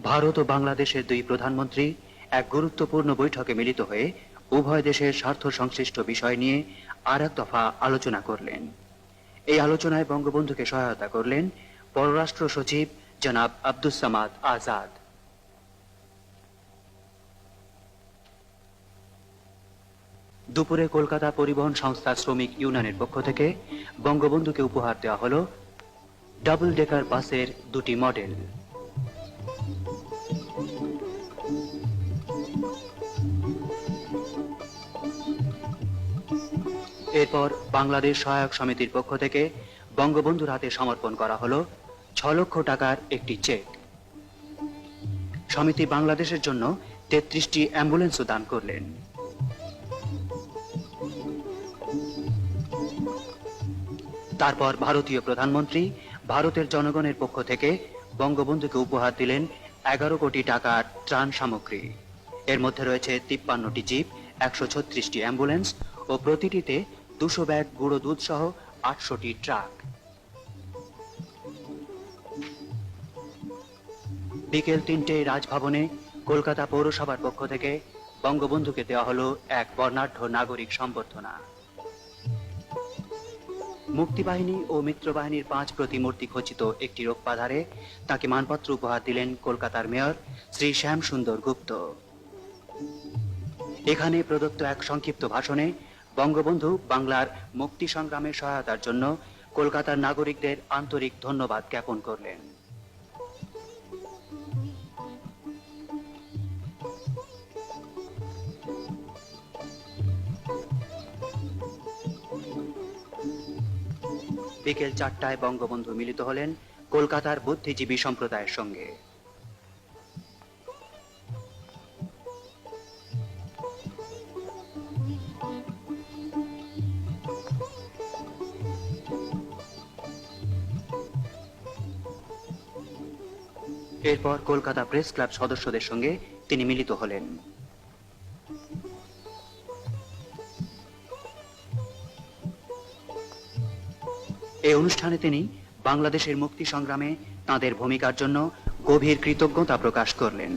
ভারত ও বাংলাদেশের দুই প্রধানমন্ত্রী এক গুরুত্বপূর্ণ বৈঠকে মিলিত হয়ে উভয় দেশের স্বার্থ সংশ্লিষ্ট বিষয় নিয়ে আর এক দফা আলোচনা করলেন। এই আলোচনায় বঙ্গবন্ধুকে সহায়তা করলেন পররাষ্ট্র সচিব জনাব আব্দুস সামাদ আজাদ। দুপুরে কলকাতা পরিবহন সংস্থা শ্রমিক ইউনিয়নের পক্ষ থেকে বঙ্গবন্ধুকে উপহার দেওয়া হল ডাবল ডেকার বাসের দুটি মডেল। এরপর বাংলাদেশ সহায়ক সমিতির পক্ষ থেকে বঙ্গবন্ধুর হাতে সমর্পণ করা হল 6 লক্ষ টাকার একটি চেক। সমিতি বাংলাদেশের জন্য 33টি অ্যাম্বুলেন্সও দান করলেন। তারপর ভারতীয় প্রধানমন্ত্রী ভারতের জনগণের পক্ষ থেকে বঙ্গবন্ধুকে উপহার দিলেন 11 কোটি টাকার ত্রাণ সামগ্রী। এর মধ্যে রয়েছে 53টি জিপ, 136টি অ্যাম্বুলেন্স ও প্রতিটিতে 200 ব্যাগ গুঁড়ো দুধ সহ 800টি ট্রাক। বিকেল 3টেয় রাজভবনে কলকাতা পৌরসভার পক্ষ থেকে বঙ্গবন্ধুকে দেওয়া হলো এক বর্ণাঢ্য নাগরিক সম্বর্ধনা। মুক্তিবাহিনী ও মিত্রবাহিনীর 5 প্রতিমূর্তি খচিত একটি রোপপাধারে তাকে মানপত্র উপহার দিলেন কলকাতার মেয়র শ্রী শ্যাম সুন্দর গুপ্ত। এখানে প্রদত্ত এক সংক্ষিপ্ত ভাষণে বঙ্গবন্ধু বাংলার মুক্তি সংগ্রামে সহায়তার জন্য কলকাতার নাগরিকদের আন্তরিক ধন্যবাদ জ্ঞাপন করলেন। বিকেল 4টায় বঙ্গবন্ধু মিলিত হলেন কলকাতার বুদ্ধিজীবী সম্প্রদায়ের সঙ্গে। এরপর কলকাতা প্রেস ক্লাব সদস্যদের সঙ্গে তিনি মিলিত হলেন। এই অনুষ্ঠানে তিনি বাংলাদেশের মুক্তি সংগ্রামে তাঁদের ভূমিকার জন্য গভীর কৃতজ্ঞতা প্রকাশ করলেন।